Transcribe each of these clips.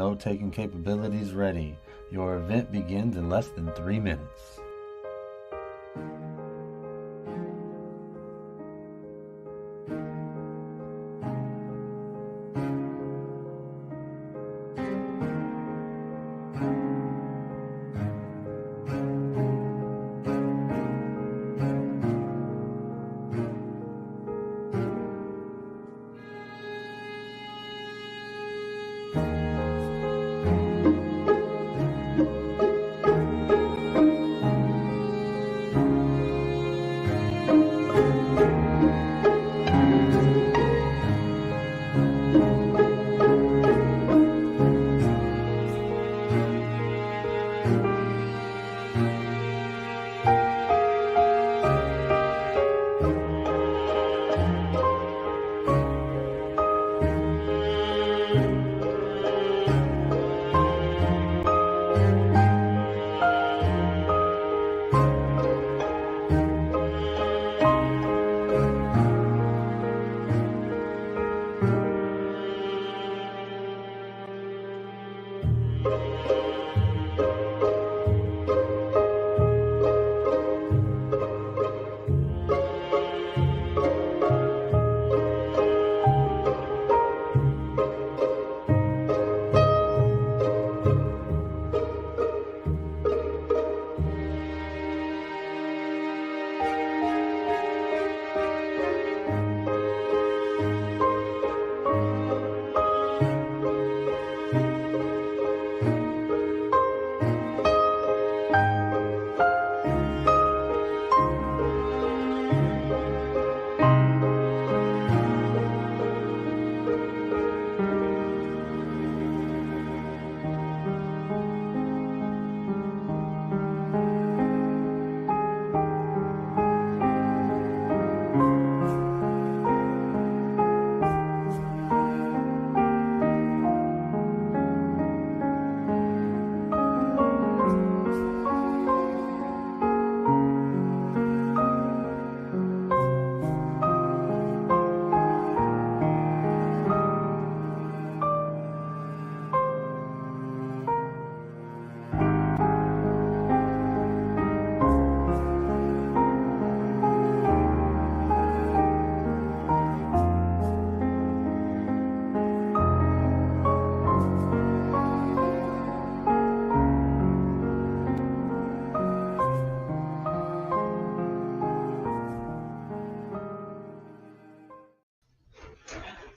note-taking capabilities ready. Your event begins in less than 3 minutes.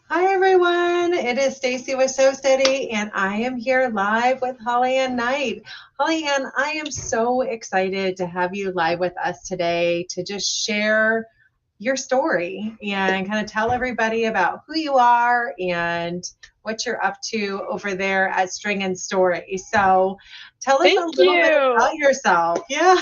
Hi everyone, it is Stacy with Sew Steady, and I am here live with HollyAnne Knight. HollyAnne, I am so excited to have you live with us today to just share your story and kind of tell everybody about who you are and what you're up to over there at String and Story. So tell us a little bit about yourself. Yeah,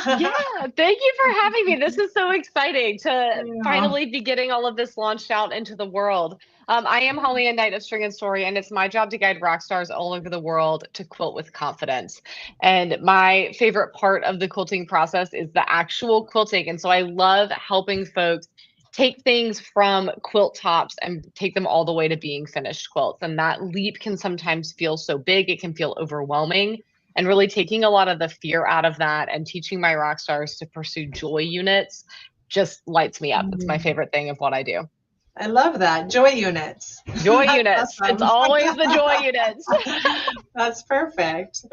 thank you for having me. This is so exciting to finally be getting all of this launched out into the world. I am HollyAnne Knight of String and Story, and it's my job to guide rock stars all over the world to quilt with confidence. And my favorite part of the quilting process is the actual quilting. And so I love helping folks take things from quilt tops and take them all the way to being finished quilts. And that leap can sometimes feel so big, it can feel overwhelming. And really taking a lot of the fear out of that and teaching my rock stars to pursue joy units just lights me up. It's my favorite thing of what I do. I love that. Joy units. Joy units. Awesome. It's always the joy units. That's perfect.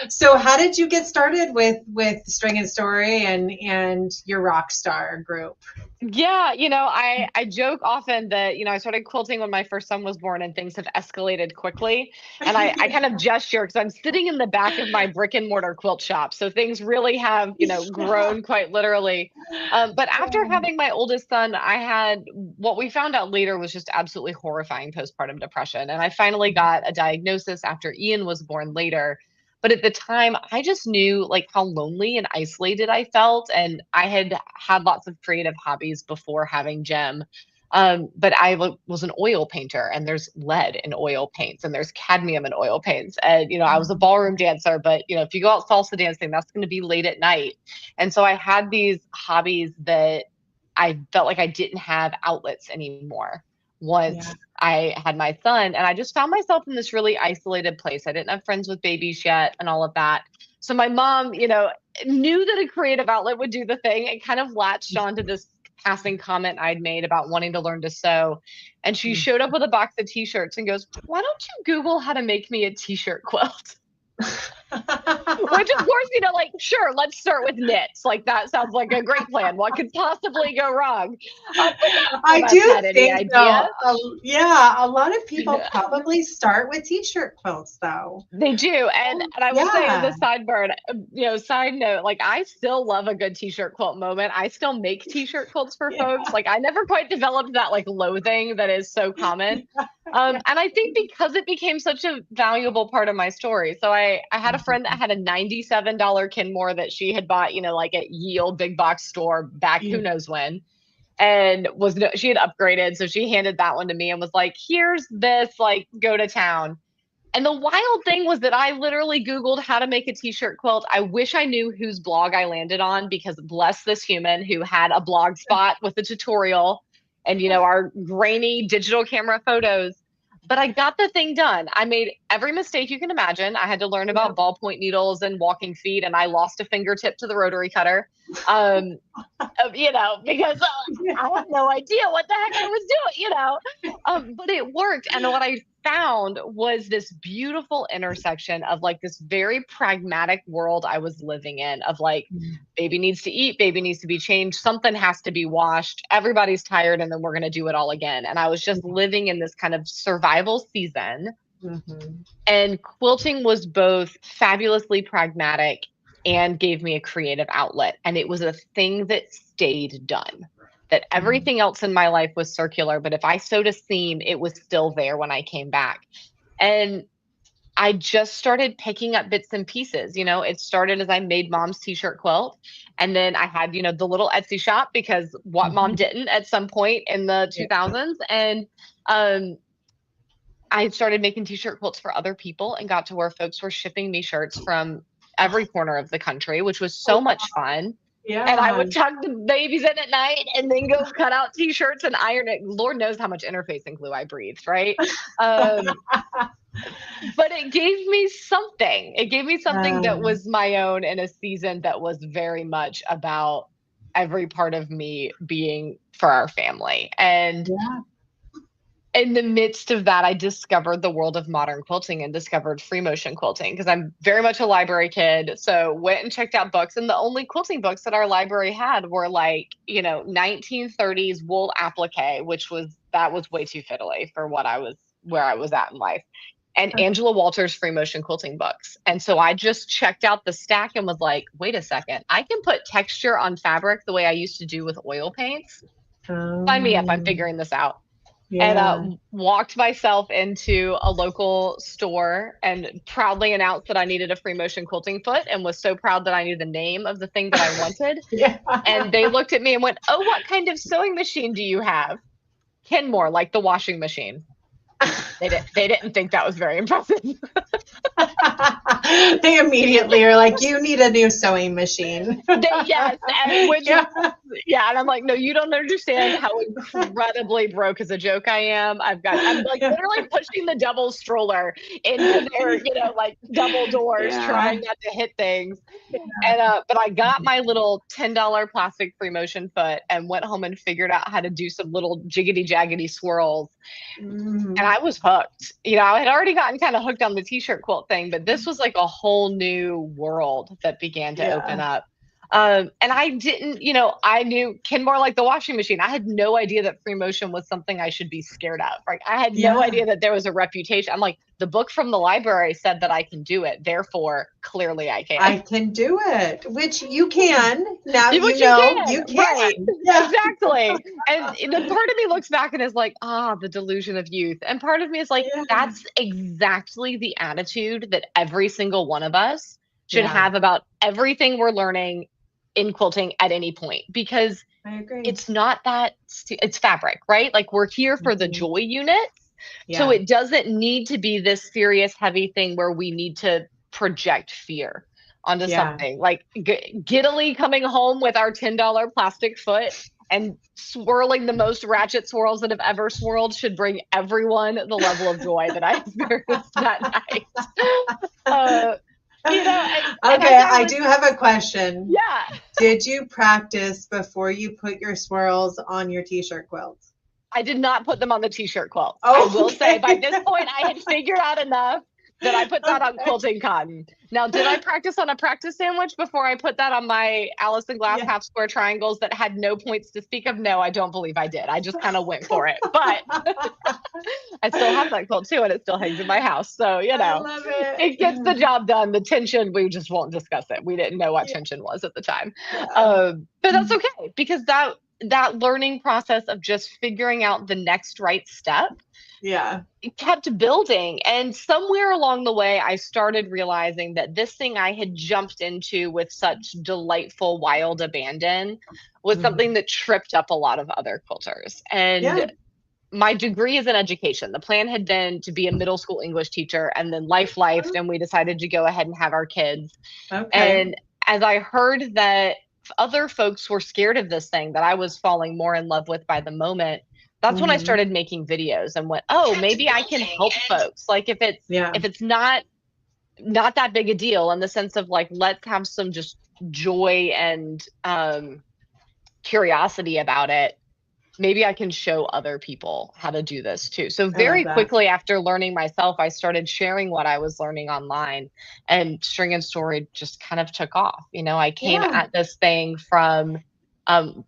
So how did you get started with String and Story and your rock star group? Yeah, I joke often that, I started quilting when my first son was born and things have escalated quickly. And I kind of gesture because I'm sitting in the back of my brick and mortar quilt shop. So things really have, grown quite literally. But after having my oldest son, I had what we found out later was just absolutely horrifying postpartum depression. And I finally got a diagnosis after Ian was born later. But at the time, I just knew how lonely and isolated I felt. And I had had lots of creative hobbies before having Jem. But I was an oil painter, and there's lead in oil paints and there's cadmium in oil paints. And, I was a ballroom dancer, but, if you go out salsa dancing, that's going to be late at night. And so I had these hobbies that I felt like I didn't have outlets anymore. Yeah. once I had my son, and I just found myself in this really isolated place. I didn't have friends with babies yet and all of that. So my mom, knew that a creative outlet would do the thing and kind of latched onto this passing comment I'd made about wanting to learn to sew. And she showed up with a box of t-shirts and goes, "Why don't you Google how to make me a t-shirt quilt?" Which, of course, like, sure, let's start with knits. Like, that sounds like a great plan. What could possibly go wrong? But none I of us do had any think idea. though, yeah, a lot of people probably start with t-shirt quilts though. They do. And I will say, as Yeah. a side note, like, I still love a good t-shirt quilt moment. I still make t-shirt quilts for Yeah. folks. Like, I never quite developed that like loathing that is so common. Yeah. And I think because it became such a valuable part of my story. So I had a friend that had a $97 Kenmore that she had bought, like at Yield big box store back who knows when. And she had upgraded. So she handed that one to me and was like, "Here's this, like, go to town." And the wild thing was that I literally Googled how to make a t-shirt quilt. I wish I knew whose blog I landed on, because bless this human who had a blog spot with a tutorial and, our grainy digital camera photos. But I got the thing done. I made every mistake you can imagine. I had to learn Yeah. about ballpoint needles and walking feet, and I lost a fingertip to the rotary cutter. Um, because I had no idea what the heck I was doing. But it worked. And what I found was this beautiful intersection of like this very pragmatic world I was living in of like, baby needs to eat, baby needs to be changed, something has to be washed, everybody's tired, and then we're going to do it all again. And I was just living in this kind of survival season. Mm-hmm. And quilting was both fabulously pragmatic and gave me a creative outlet. And it was a thing that stayed done. That everything else in my life was circular, but if I sewed a seam, it was still there when I came back. And I just started picking up bits and pieces. It started as I made mom's t-shirt quilt. And then I had, the little Etsy shop, because what mom didn't at some point in the 2000s. And I started making t-shirt quilts for other people and got to where folks were shipping me shirts from every corner of the country, which was so much fun. And I Yeah. would tuck the babies in at night and then go cut out t-shirts and iron it. Lord knows how much interfacing glue I breathed, right? But it gave me something. It gave me something that was my own in a season that was very much about every part of me being for our family. And Yeah. in the midst of that, I discovered the world of modern quilting and discovered free motion quilting, because I'm very much a library kid. So went and checked out books, and the only quilting books that our library had were like, 1930s wool applique, that was way too fiddly for where I was at in life. And Angela Walters' free motion quilting books. And so I just checked out the stack and was like, wait a second, I can put texture on fabric the way I used to do with oil paints. Sign me up. I'm figuring this out. And Yeah. walked myself into a local store and proudly announced that I needed a free motion quilting foot, and was so proud that I knew the name of the thing that I wanted. Yeah. And they looked at me and went, "Oh, what kind of sewing machine do you have?" Kenmore, like the washing machine. They didn't think that was very impressive. They immediately are like, "You need a new sewing machine." Yes, and Yeah. and I'm like, "No, you don't understand how incredibly broke as a joke I am. I'm like literally pushing the double stroller into their, like double doors, Yeah. trying not to hit things." And but I got my little $10 plastic free motion foot and went home and figured out how to do some little jiggity jaggedy swirls. And I was hooked. I had already gotten kind of hooked on the t-shirt quilt thing, but this was like a whole new world that began to open Yeah. up. And I didn't, I knew Kenmore like the washing machine. I had no idea that free motion was something I should be scared of. Like, I had no Yeah. idea that there was a reputation. I'm like, the book from the library said that I can do it. Therefore, clearly I can. I can do it, which you can. Now Which you know can, you can. right? Yeah. Exactly. And the part of me looks back and is like, the delusion of youth. And part of me is like, Yeah. that's exactly the attitude that every single one of us should Yeah. have about everything we're learning in quilting at any point, because I agree. it's not that it's fabric, right? Like, we're here for the joy units. So Yeah. it doesn't need to be this serious, heavy thing where we need to project fear onto Yeah. something. Like, giddily coming home with our $10 plastic foot and swirling the most ratchet swirls that have ever swirled should bring everyone the level of joy that I experienced that night. You know, and Okay, as I do have a question. Yeah. Did you practice before you put your swirls on your t-shirt quilts? I did not put them on the t-shirt quilt. Oh, I will say by this point I had figured out enough that I put that on quilting cotton. Now, did I practice on a practice sandwich before I put that on my Allison Glass half square triangles that had no points to speak of? No, I don't believe I did. I just kind of went for it. But I still have that quilt too, and it still hangs in my house. So, you know, I love it. it gets the job done. The tension, we just won't discuss it. We didn't know what tension was at the time. But that's okay, because that learning process of just figuring out the next right step, it kept building. And somewhere along the way, I started realizing that this thing I had jumped into with such delightful, wild abandon was something that tripped up a lot of other quilters. And my degree is in education. The plan had been to be a middle school English teacher, and then life lifed, and we decided to go ahead and have our kids. And as I heard that other folks were scared of this thing that I was falling more in love with by the moment, that's when I started making videos and went, oh, maybe I can help folks. Like if it's not that big a deal, in the sense of like, let's have some just joy and curiosity about it, maybe I can show other people how to do this too. So very quickly after learning myself, I started sharing what I was learning online, and String and Story just kind of took off. You know, I came at this thing from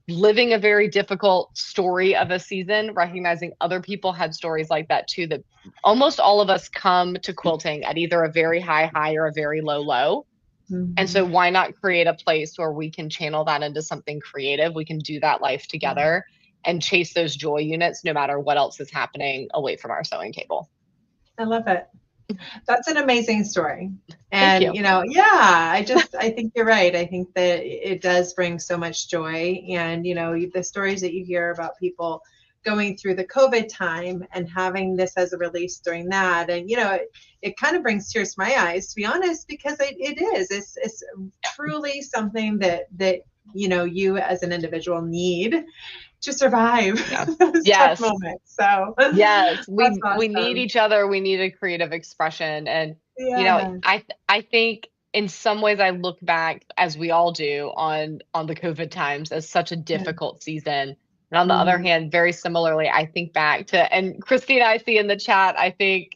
living a very difficult story of a season, recognizing other people had stories like that too, that almost all of us come to quilting at either a very high or a very low. And so why not create a place where we can channel that into something creative? We can do that life together and chase those joy units no matter what else is happening away from our sewing table. I love it. That's an amazing story. And, you know, I think you're right. I think that it does bring so much joy. And, you know, the stories that you hear about people going through the COVID time and having this as a release during that. And, you know, it kind of brings tears to my eyes, to be honest, because it's truly something that, you know, you as an individual need to survive those tough moments. So we need each other. We need a creative expression. And, you know, I think in some ways I look back, as we all do, on the COVID times as such a difficult season. And on the other hand, very similarly, I think back to, and Christine, I see in the chat, I think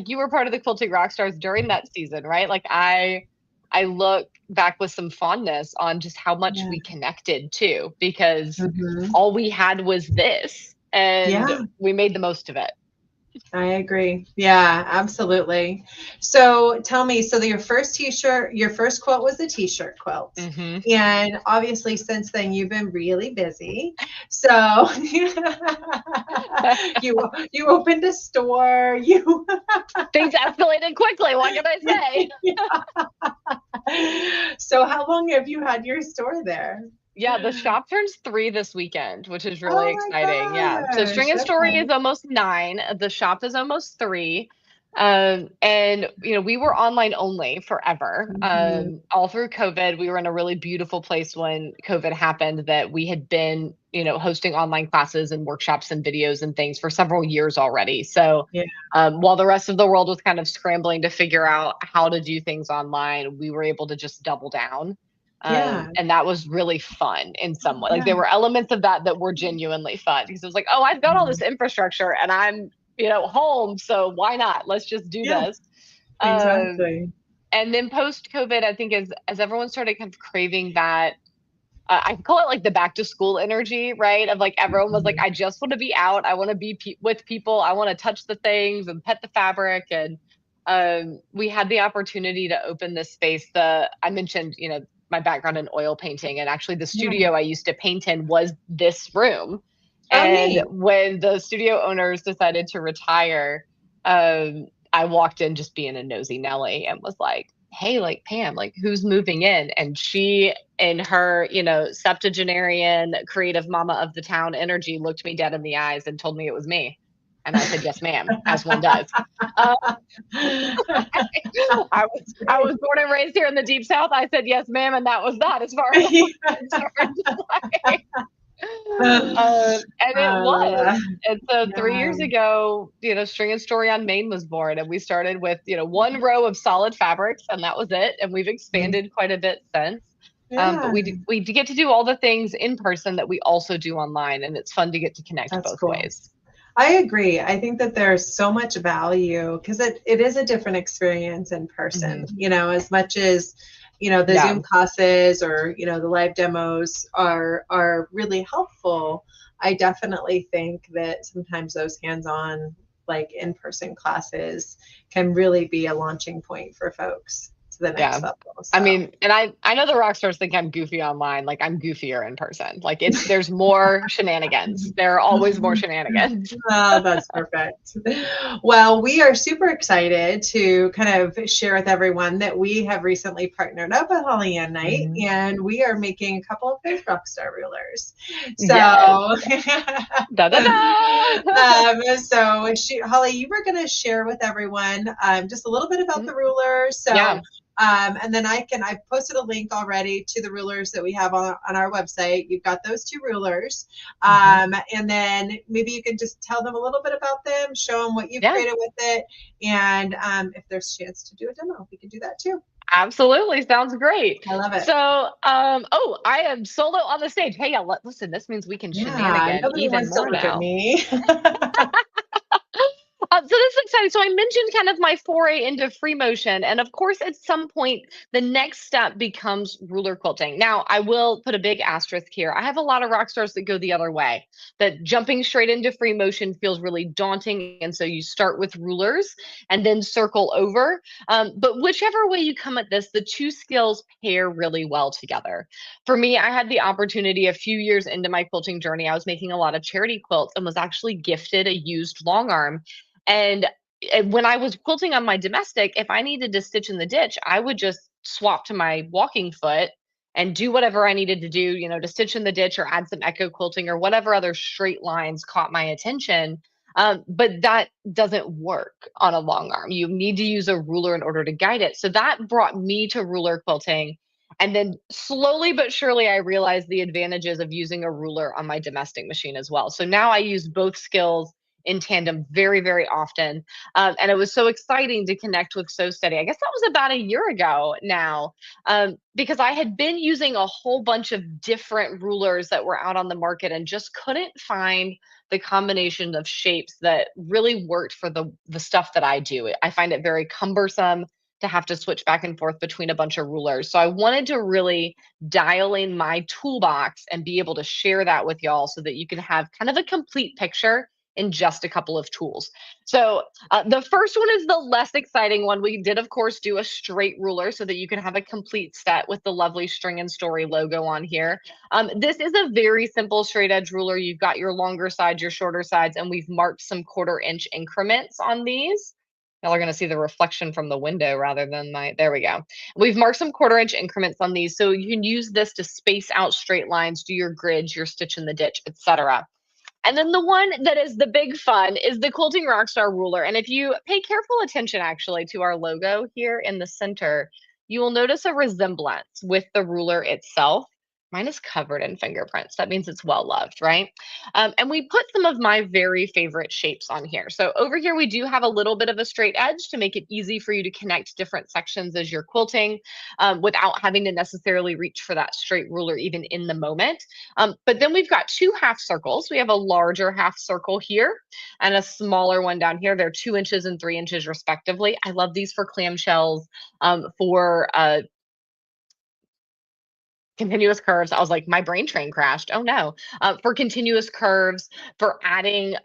you were part of the Quilting Rockstars during that season, right? Like I look back with some fondness on just how much we connected too, because all we had was this, and we made the most of it. I agree. Yeah, absolutely. So tell me, so your first quilt was the t-shirt quilt. And obviously since then you've been really busy. So you opened a store, things escalated quickly. What can I say? So how long have you had your store there? Yeah, the shop turns 3 this weekend, which is really exciting. Yeah. So String and Story is almost 9. The shop is almost 3. And, you know, we were online only forever. All through COVID, we were in a really beautiful place when COVID happened, that we had been, you know, hosting online classes and workshops and videos and things for several years already. So while the rest of the world was kind of scrambling to figure out how to do things online, we were able to just double down. And that was really fun in some way. Like there were elements of that were genuinely fun, because it was like, oh, I've got all this infrastructure and I'm, you know, home. So why not? Let's just do this. Exactly. And then post COVID, I think as everyone started kind of craving that, I call it like the back to school energy, right? Of like, everyone was like, I just want to be out. I want to be with people. I want to touch the things and pet the fabric. And we had the opportunity to open this space. I mentioned, you know, my background in oil painting, and actually the studio I used to paint in was this room. And when the studio owners decided to retire, I walked in just being a nosy Nelly and was like, hey, like Pam, like who's moving in? And she, in her, you know, septuagenarian creative mama of the town energy, looked me dead in the eyes and told me it was me. And I said, yes, ma'am, as one does. I was born and raised here in the Deep South. I said, yes, ma'am. And that was that, as far as I'm concerned. And it I love was. that. And so 3 years Yeah. ago, String and Story on Main was born, and we started with, one row of solid fabrics, and that was it. And we've expanded quite a bit since. But Yeah, we get to do all the things in person that we also do online, and it's fun to get to connect that's both cool. ways. I agree. I think that there's so much value because it is a different experience in person, Hmm. as much as, the Yeah. Zoom classes or, the live demos are really helpful. I definitely think that sometimes those hands-on, like in-person classes can really be a launching point for folks to the next Yeah. level. I So mean, and I know the rock stars think I'm goofy online. Like, I'm goofier in person. Like, there's more shenanigans. There are always more shenanigans. Oh, that's perfect. Well, we are super excited to kind of share with everyone that we have recently partnered up with HollyAnne Knight, Mhm. and we are making a couple of those Rockstar rulers. So, Yes. Da da da. Holly, you were going to share with everyone just a little bit about the Mhm. rulers. Yeah. And then I posted a link already to the rulers that we have on our website. You've got those two rulers. Mhm. And then maybe you can just tell them a little bit about them, show them what you've Yeah. created with it. And if there's a chance to do a demo, we can do that too. Absolutely. Sounds great. I love it. So, oh, I am solo on the stage. Hey, y'all, listen, this means we can Yeah, shenanigan nobody even wants to more look at now. me. So this is exciting. So I mentioned kind of my foray into free motion. And of course, at some point, the next step becomes ruler quilting. Now, I will put a big asterisk here. I have a lot of rock stars that go the other way, that jumping straight into free motion feels really daunting. And so you start with rulers and then circle over. But whichever way you come at this, the two skills pair really well together. For me, I had the opportunity a few years into my quilting journey. I was making a lot of charity quilts and was actually gifted a used long arm, and when I was quilting on my domestic, if I needed to stitch in the ditch, I would just swap to my walking foot and do whatever I needed to do, to stitch in the ditch or add some echo quilting or whatever other straight lines caught my attention. But that doesn't work on a long arm. You need to use a ruler in order to guide it. So that brought me to ruler quilting. And then slowly but surely, I realized the advantages of using a ruler on my domestic machine as well. So now I use both skills in tandem very, very often. And it was so exciting to connect with So Steady. I guess that was about a year ago now, because I had been using a whole bunch of different rulers that were out on the market and just couldn't find the combination of shapes that really worked for the stuff that I do. I find it very cumbersome to have to switch back and forth between a bunch of rulers. So I wanted to really dial in my toolbox and be able to share that with y'all so that you can have kind of a complete picture in just a couple of tools. So the first one is the less exciting one. We did, of course, do a straight ruler so that you can have a complete set with the lovely String and Story logo on here. This is a very simple straight edge ruler. You've got your longer sides, your shorter sides, and we've marked some 1/4 inch increments on these. Y'all are going to see the reflection from the window rather than there we go. We've marked some 1/4 inch increments on these. So you can use this to space out straight lines, do your grids, your stitch in the ditch, etc. And then the one that is the big fun is the Quilting Rockstar ruler. And if you pay careful attention actually to our logo here in the center, you will notice a resemblance with the ruler itself. Mine is covered in fingerprints. That means it's well loved, right? And we put some of my very favorite shapes on here. So over here, we do have a little bit of a straight edge to make it easy for you to connect different sections as you're quilting without having to necessarily reach for that straight ruler even in the moment. But then we've got two half circles. We have a larger half circle here and a smaller one down here. They're 2 inches and 3 inches respectively. I love these for clamshells, for continuous curves. I was like, my brain train crashed. Oh no. For continuous curves, for adding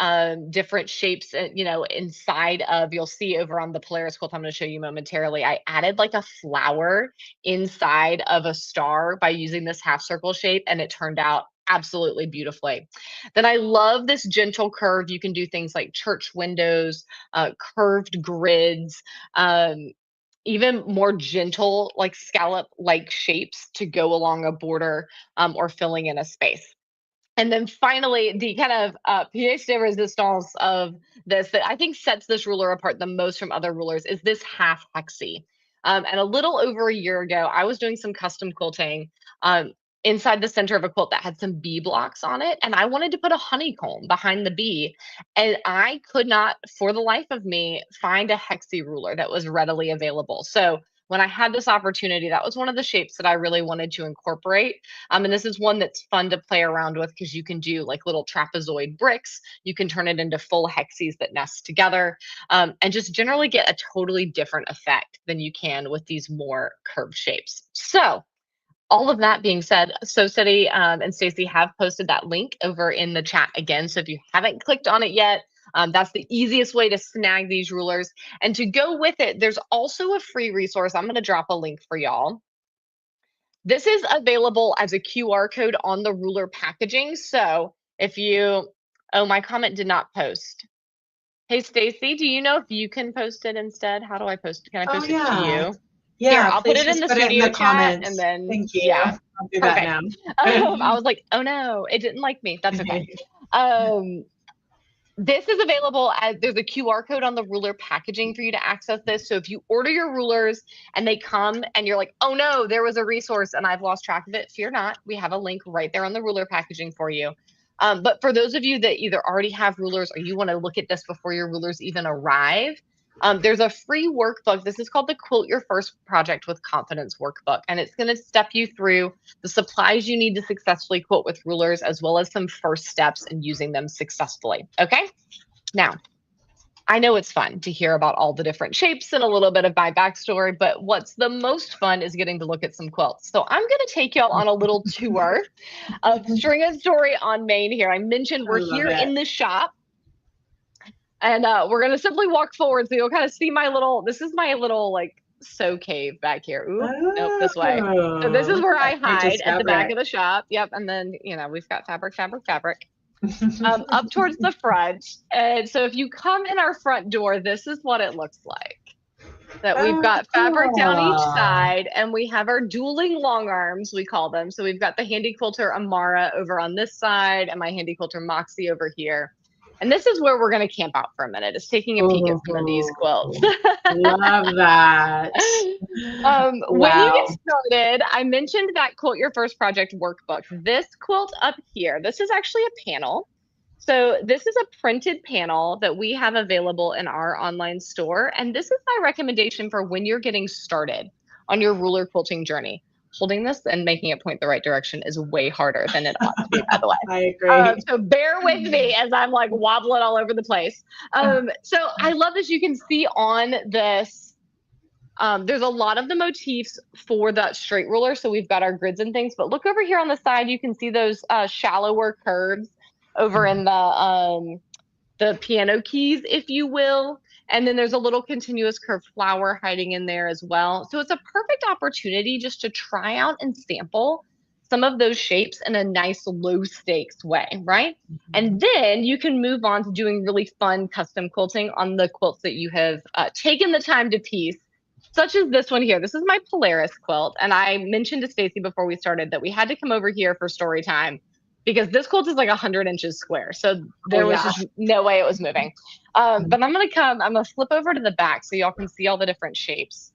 different shapes, inside of, you'll see over on the Polaris quilt I'm going to show you momentarily, I added like a flower inside of a star by using this half circle shape, and it turned out absolutely beautifully. Then I love this gentle curve. You can do things like church windows, curved grids, um, even more gentle, like scallop like shapes to go along a border, or filling in a space. And then finally, the kind of pièce de resistance of this that I think sets this ruler apart the most from other rulers is this half hexie. And a little over a year ago, I was doing some custom quilting. inside the center of a quilt that had some bee blocks on it, and I wanted to put a honeycomb behind the bee, and I could not for the life of me find a hexie ruler that was readily available. So when I had this opportunity, that was one of the shapes that I really wanted to incorporate. And this is one that's fun to play around with because you can do like little trapezoid bricks. You can turn it into full hexies that nest together, and just generally get a totally different effect than you can with these more curved shapes. So all of that being said, So Steady and Stacy have posted that link over in the chat again. So if you haven't clicked on it yet, that's the easiest way to snag these rulers. And to go with it, there's also a free resource. I'm going to drop a link for y'all. This is available as a QR code on the ruler packaging. So if you, oh, my comment did not post. Hey, Stacy, do you know if you can post it instead? How do I post it? Can I post it to you? Yeah, here, I'll put please it in just the put it in studio the chat, comments. and then Thank you. yeah, I'll do that now. I was like, oh no, it didn't like me. That's okay. This is available as there's a QR code on the ruler packaging for you to access this. So if you order your rulers and they come and you're like, oh no, there was a resource and I've lost track of it, fear not. We have a link right there on the ruler packaging for you. But for those of you that either already have rulers or you want to look at this before your rulers even arrive, there's a free workbook. This is called the Quilt Your First Project with Confidence workbook. And it's going to step you through the supplies you need to successfully quilt with rulers, as well as some first steps in using them successfully. Okay. Now, I know it's fun to hear about all the different shapes and a little bit of my backstory, but what's the most fun is getting to look at some quilts. So I'm going to take y'all on a little tour of String a Story on Main here. I mentioned we're here in the shop. And we're going to simply walk forward so you'll kind of see my little, this is my little like sew cave back here. Ooh, nope, this way. So this is where I hide at the back of the shop. Yep. And then, you know, we've got fabric. Up towards the front. And so if you come in our front door, this is what it looks like. That we've got fabric down each side, and we have our dueling long arms, we call them. So we've got the handy quilter Amara over on this side and my handy quilter Moxie over here. And this is where we're going to camp out for a minute, is taking a peek at some of these quilts. Love that. When you get started, I mentioned that Quilt Your First Project workbook. This quilt up here, this is actually a panel. So this is a printed panel that we have available in our online store. And this is my recommendation for when you're getting started on your ruler quilting journey. Holding this and making it point the right direction is way harder than it ought to be, by the way. I agree. So bear with me as I'm like wobbling all over the place. So I love this. You can see on this, there's a lot of the motifs for that straight ruler. So we've got our grids and things, but look over here on the side, you can see those shallower curves over in the piano keys, if you will. And then there's a little continuous curved flower hiding in there as well. So it's a perfect opportunity just to try out and sample some of those shapes in a nice low stakes way, right? And then you can move on to doing really fun custom quilting on the quilts that you have taken the time to piece, such as this one here. This is my Polaris quilt. And I mentioned to Stacy before we started that we had to come over here for story time because this quilt is like 100 inches square. So there was just no way it was moving. But I'm going to flip over to the back so y'all can see all the different shapes.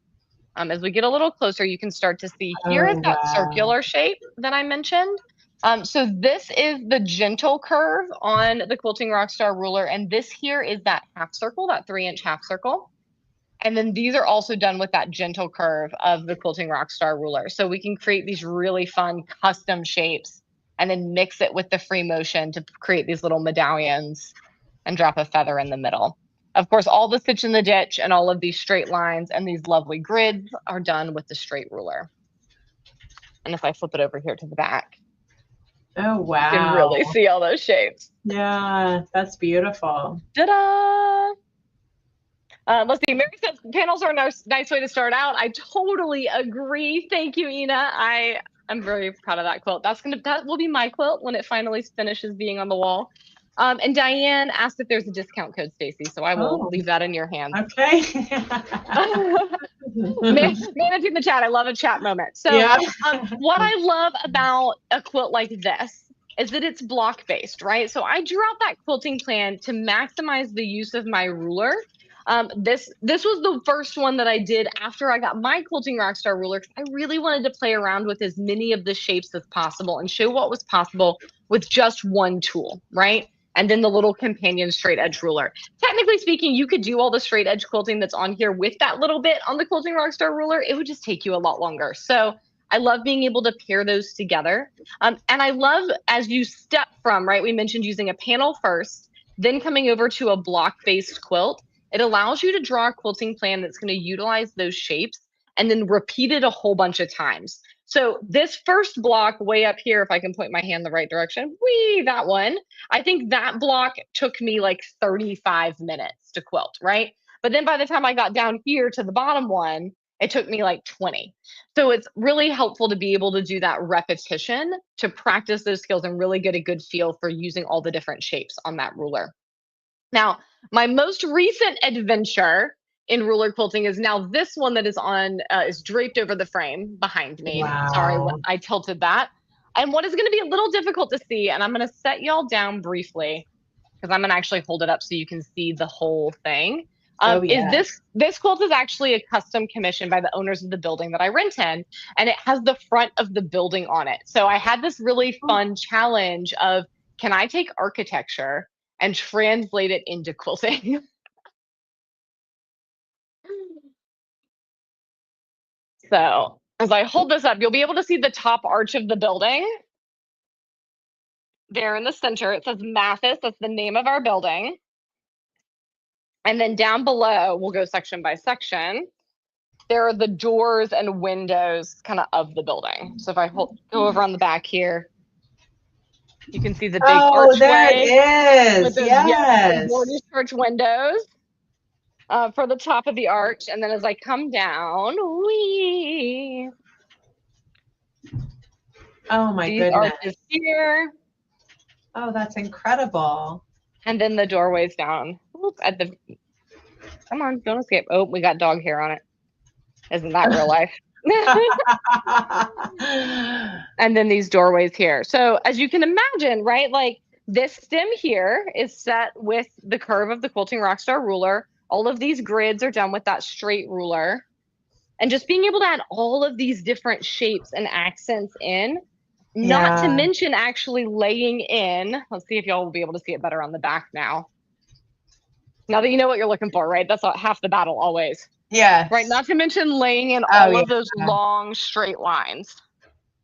As we get a little closer, you can start to see here is that circular shape that I mentioned. So this is the gentle curve on the Quilting Rockstar ruler. And this here is that half circle, that 3-inch half circle. And then these are also done with that gentle curve of the Quilting Rockstar ruler. So we can create these really fun custom shapes and then mix it with the free motion to create these little medallions and drop a feather in the middle. Of course, all the stitch in the ditch and all of these straight lines and these lovely grids are done with the straight ruler. And if I flip it over here to the back, oh wow, you can really see all those shapes. Yeah, that's beautiful. Ta-da! Let's see. Mary says panels are a nice way to start out. I totally agree. Thank you, Ina. I'm very proud of that quilt. That will be my quilt when it finally finishes being on the wall. And Diane asked if there's a discount code, Stacy. So I will leave that in your hands. Okay. Managing the chat. I love a chat moment. So what I love about a quilt like this is that it's block based, right? So I drew out that quilting plan to maximize the use of my ruler. This was the first one that I did after I got my quilting rockstar ruler. 'Cause I really wanted to play around with as many of the shapes as possible and show what was possible with just one tool, right? And then the little companion straight edge ruler. Technically speaking, you could do all the straight edge quilting that's on here with that little bit on the quilting rockstar ruler. It would just take you a lot longer. So I love being able to pair those together. And I love as you step from, right? We mentioned using a panel first, then coming over to a block-based quilt. It allows you to draw a quilting plan that's going to utilize those shapes and then repeat it a whole bunch of times. So this first block way up here, if I can point my hand the right direction, that one, I think that block took me like 35 minutes to quilt, right? But then by the time I got down here to the bottom one, it took me like 20. So it's really helpful to be able to do that repetition to practice those skills and really get a good feel for using all the different shapes on that ruler. Now, my most recent adventure in ruler quilting is now this one that is draped over the frame behind me. Wow. Sorry, I tilted that. And what is going to be a little difficult to see, and I'm going to set y'all down briefly because I'm going to actually hold it up so you can see the whole thing. Is this quilt is actually a custom commission by the owners of the building that I rent in, and it has the front of the building on it. So I had this really fun challenge of, can I take architecture and translate it into quilting? So as I hold this up, you'll be able to see the top arch of the building. There in the center, it says Mathis. That's the name of our building. And then down below, we'll go section by section. There are the doors and windows kind of the building. So if I go over on the back here, you can see the big archway. There it is. Yes. Gorgeous church windows for the top of the arch. And then as I come down, oh my these goodness. arches here. Oh, that's incredible. And then the doorways down at the, come on, don't escape. Oh, we got dog hair on it. Isn't that real life? And then these doorways here. So as you can imagine, right, like this stem here is set with the curve of the Quilting Rockstar ruler. All of these grids are done with that straight ruler. And just being able to add all of these different shapes and accents in, not to mention actually laying in, let's see if y'all will be able to see it better on the back now. Now that you know what you're looking for, right? That's half the battle always. Yeah. Right. Not to mention laying in all of those long straight lines.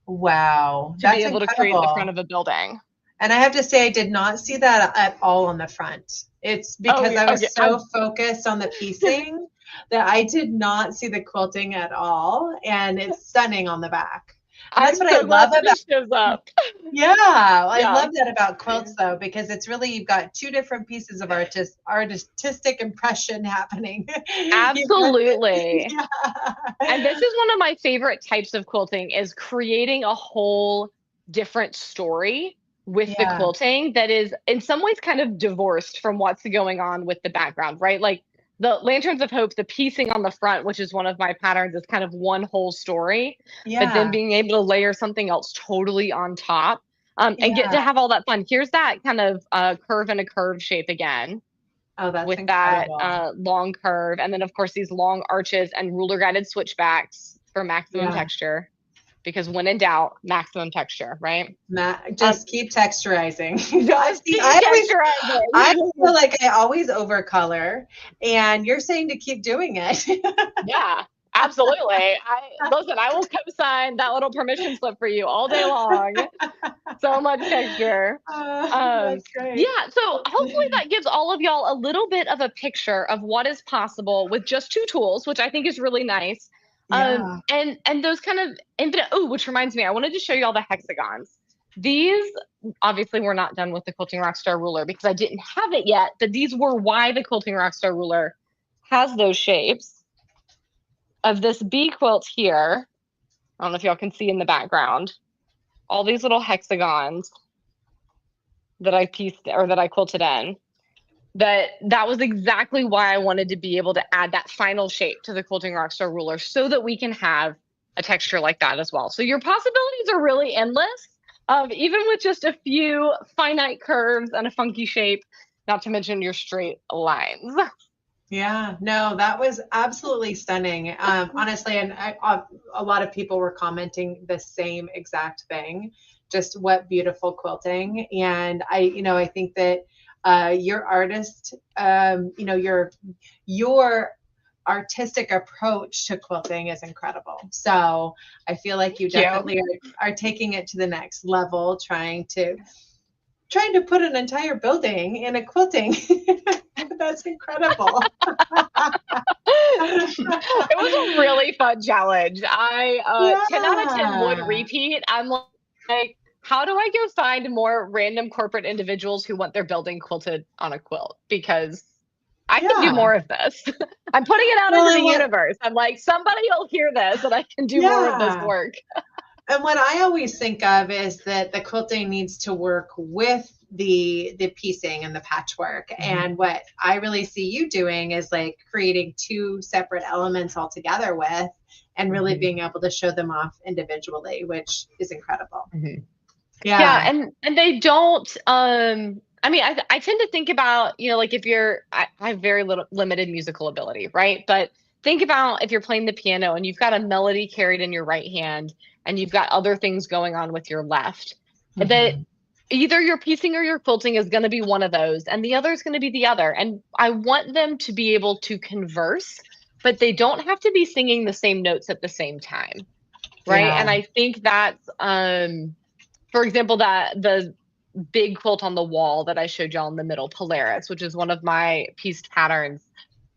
Wow. To be able to create the front of a building. And I have to say, I did not see that at all on the front. It's because I was so focused on the piecing that I did not see the quilting at all. And it's stunning on the back. And that's what I love about it. Shows up. Yeah, I love that about quilts though, because it's really, you've got two different pieces of artistic impression happening. Absolutely. And this is one of my favorite types of quilting, is creating a whole different story with the quilting that is in some ways kind of divorced from what's going on with the background, right? Like the Lanterns of Hope, the piecing on the front, which is one of my patterns, is kind of one whole story, but then being able to layer something else totally on top and get to have all that fun. Here's that kind of curve and a curve shape again. Oh, that's with incredible. That long curve. And then of course these long arches and ruler guided switchbacks for maximum texture. Because when in doubt, maximum texture, right? Just keep texturizing. I feel like I always overcolor, and you're saying to keep doing it. Yeah, absolutely. I will co-sign that little permission slip for you all day long. So much texture. That's great. Yeah, so hopefully that gives all of y'all a little bit of a picture of what is possible with just two tools, which I think is really nice. And those kind of infinite, which reminds me, I wanted to show you all the hexagons. These, obviously we're not done with the Quilting Rockstar ruler because I didn't have it yet, but these were why the Quilting Rockstar ruler has those shapes of this bee quilt here. I don't know if y'all can see in the background, all these little hexagons that I pieced or that I quilted in. That was exactly why I wanted to be able to add that final shape to the Quilting Rockstar ruler so that we can have a texture like that as well. So your possibilities are really endless, even with just a few finite curves and a funky shape, not to mention your straight lines. Yeah, no, that was absolutely stunning. Honestly, and a lot of people were commenting the same exact thing. Just what beautiful quilting. And I think that your artist, your artistic approach to quilting is incredible. So I feel like you Thank you. definitely are taking it to the next level, trying to put an entire building in a quilting. That's incredible. It was a really fun challenge. 10 out of 10 would Yeah. repeat. I'm like, how do I go find more random corporate individuals who want their building quilted on a quilt? Because I can do Yeah. more of this. I'm putting it out Well, into the and universe. I'm like, somebody will hear this and I can do more of this yeah. work. And what I always think of is that the quilting needs to work with the piecing and the patchwork. And what I really see you doing is like creating two separate elements all together with, and really being able to show them off individually, which is incredible. Mhm. Yeah, Yeah. and they don't I mean I tend to think about, like if I have very little limited musical ability, right? But think about if you're playing the piano and you've got a melody carried in your right hand and you've got other things going on with your left. That Mhm. either your piecing or your quilting is going to be one of those and the other is going to be the other. And I want them to be able to converse, but they don't have to be singing the same notes at the same time, right? Yeah. And I think that's for example, that the big quilt on the wall that I showed y'all in the middle, Polaris, which is one of my pieced patterns.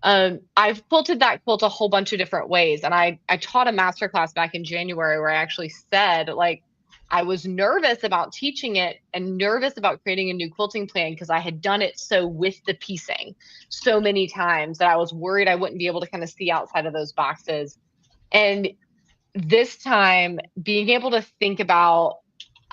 I've quilted that quilt a whole bunch of different ways. And I taught a masterclass back in January where I actually said, like, I was nervous about teaching it and nervous about creating a new quilting plan because I had done it so with the piecing so many times that I was worried I wouldn't be able to kind of see outside of those boxes. And this time, being able to think about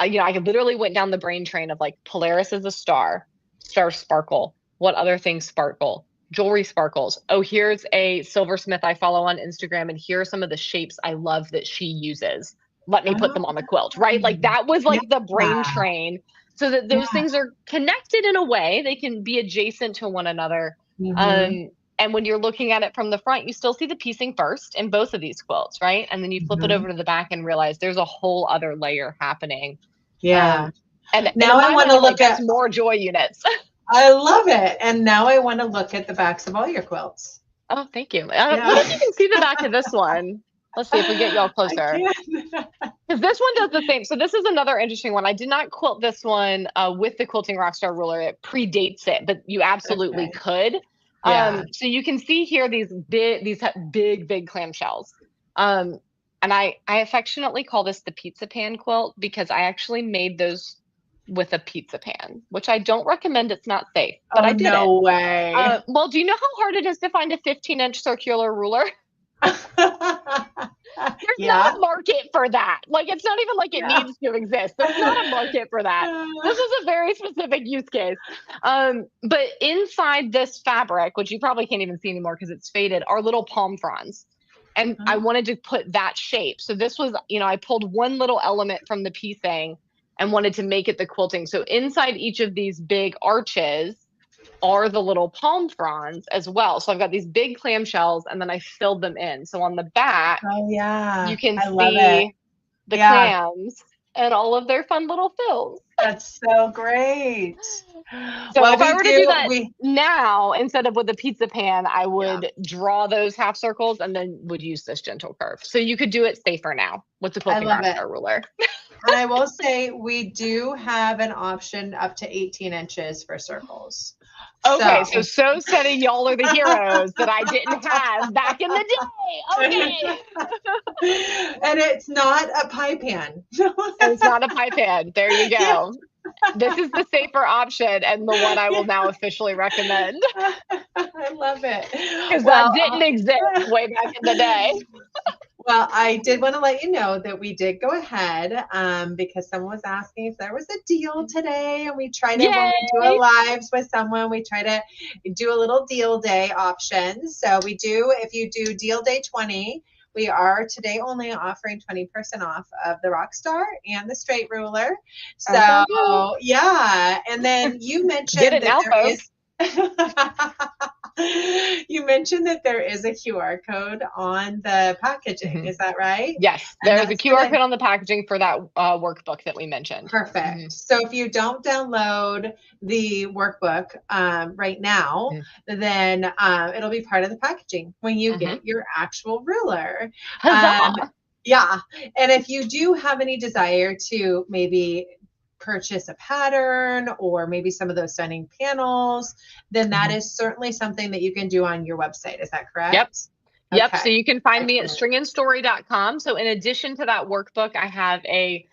I literally went down the brain train of like Polaris is a star, stars sparkle. What other things sparkle? Jewelry sparkles. Oh, here's a silversmith I follow on Instagram, and here are some of the shapes I love that she uses. Let me put them on the quilt, right? Like that was Yeah. like the brain train, so that those Yeah. things are connected in a way. They can be adjacent to one another. Mhm. Um, and when you're looking at it from the front, you still see the piecing first in both of these quilts, right? And then you flip it Mhm. over to the back and realize there's a whole other layer happening. Yeah. um, and Now in I my want mind, to I'm like, look that's at, more joy units. I love it. And now I want to look at the backs of all your quilts. Oh, thank you. Yeah. What if you can see the back of this one? Let's see if we get y'all I closer. can. Because this one does the same. So this is another interesting one. I did not quilt this one with the Quilting Rockstar ruler. It predates it, but you absolutely Okay. could. Yeah. So you can see here these big clamshells. Um, and I affectionately call this the pizza pan quilt because I actually made those with a pizza pan, which I don't recommend. It's not safe, but Oh, I did it. no way. Well, do you know how hard it is to find a 15-inch circular ruler? There's not Yeah. a market for that. Like, it's not even like it Yeah. needs to exist. There's not a market for that. This is a very specific use case. But inside this fabric, which you probably can't even see anymore because it's faded, are little palm fronds. And I wanted to put that shape. So this was, I pulled one little element from the piecing and wanted to make it the quilting. So inside each of these big arches are the little palm fronds as well. So I've got these big clamshells and then I filled them in. So on the back, Oh, yeah. you can I love it. see the Yeah. clams and all of their fun little fills. That's so great. So Well, if I we were to do do, that we, now instead of with a pizza pan, I yeah. would draw those half circles and then would use this gentle curve. So you could do it safer now with the I quilting love it. rockstar ruler. And I will say we do have an option up to 18 inches for circles. Okay, So, so steady, y'all are the heroes that I didn't have back in the day. Okay. and it's not a pie pan. And it's not a pie pan. There you Yeah. go. This is the safer option and the one I will now officially recommend I love it. because that Well, didn't exist way back in the day. well, I did want to let you know that we did go ahead because someone was asking if there was a deal today, and we try to, when we do a Yay! lives with someone, we try to do a little deal day option. So we do, if you do deal day 20, we are today only offering 20% off of the Rockstar and the straight ruler. Oh, So yeah, and then you get mentioned it that now, there is folks. You mentioned that there is a QR code on the packaging. Is that right? Yes, And there's a that's QR gonna code on the packaging for that workbook that we mentioned. perfect. So if you don't download the workbook right now, then it'll be part of the packaging when you get your actual ruler. Um, Huzzah! yeah. And if you do have any desire to maybe purchase a pattern or maybe some of those stunning panels, then that is certainly something that you can do on your website. Is that Yep. correct? Yep. Okay. So you can find me at Excellent. stringandstory.com. So in addition to that workbook, I have a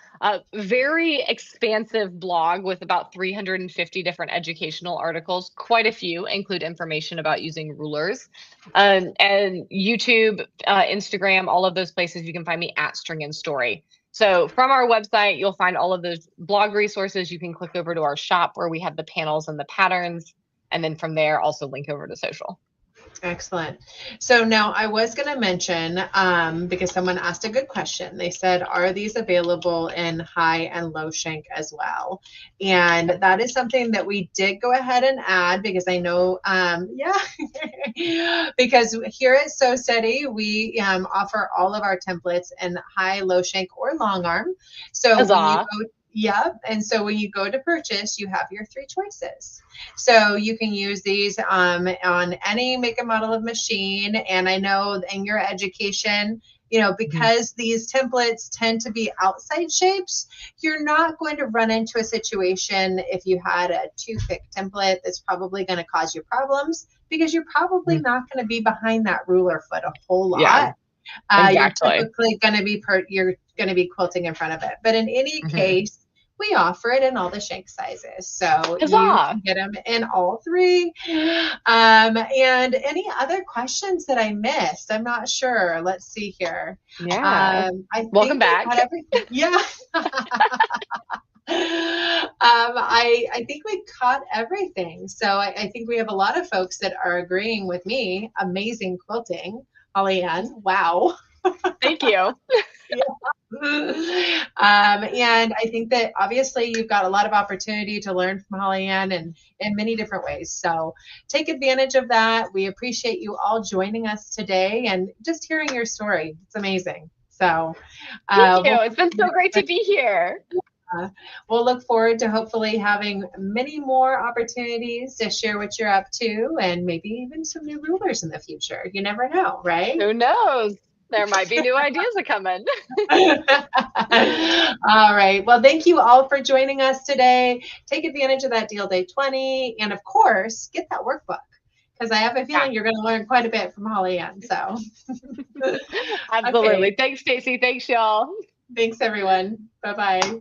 very expansive blog with about 350 different educational articles. Quite a few include information about using rulers. And YouTube, Instagram, all of those places, you can find me at String and Story. So from our website, you'll find all of those blog resources. You can click over to our shop where we have the panels and the patterns. And then from there, also link over to social. Excellent. So now I was going to mention, because someone asked a good question. They said, are these available in high and low shank as well? And that is something that we did go ahead and add because I know, because here at So Steady, we offer all of our templates in high, low shank, or long arm. So when you Huzzah. go, and so when you go to purchase, you have your three choices. So you can use these on any make and model of machine. And I know in your education, because these templates tend to be outside shapes, you're not going to run into a situation if you had a too thick template that's probably going to cause you problems because you're probably not going to be behind that ruler foot a whole lot. Yeah, exactly. You're typically going to be you're going to be quilting in front of it. But in any case, we offer it in all the shank sizes. So you can get them in all three. And any other questions that I missed? I'm not sure. Let's see here. Yeah. I Welcome think I back. got everything. Yeah. I think we caught everything. So I think we have a lot of folks that are agreeing with me. Amazing quilting, HollyAnne. Wow. Thank you. And I think that obviously you've got a lot of opportunity to learn from HollyAnne and in many different ways. So take advantage of that. We appreciate you all joining us today and just hearing your story. It's amazing. So thank you. It's been so great to be here. We'll look forward to hopefully having many more opportunities to share what you're up to and maybe even some new rulers in the future. You never know, right? Who knows? There might be new ideas are coming. All right. Well, thank you all for joining us today. Take advantage of that Deal Day 20. And of course, get that workbook because I have a feeling you're going to learn quite a bit from HollyAnne. So, absolutely. Okay. Thanks, Stacy. Thanks, y'all. Thanks, everyone. Bye-bye.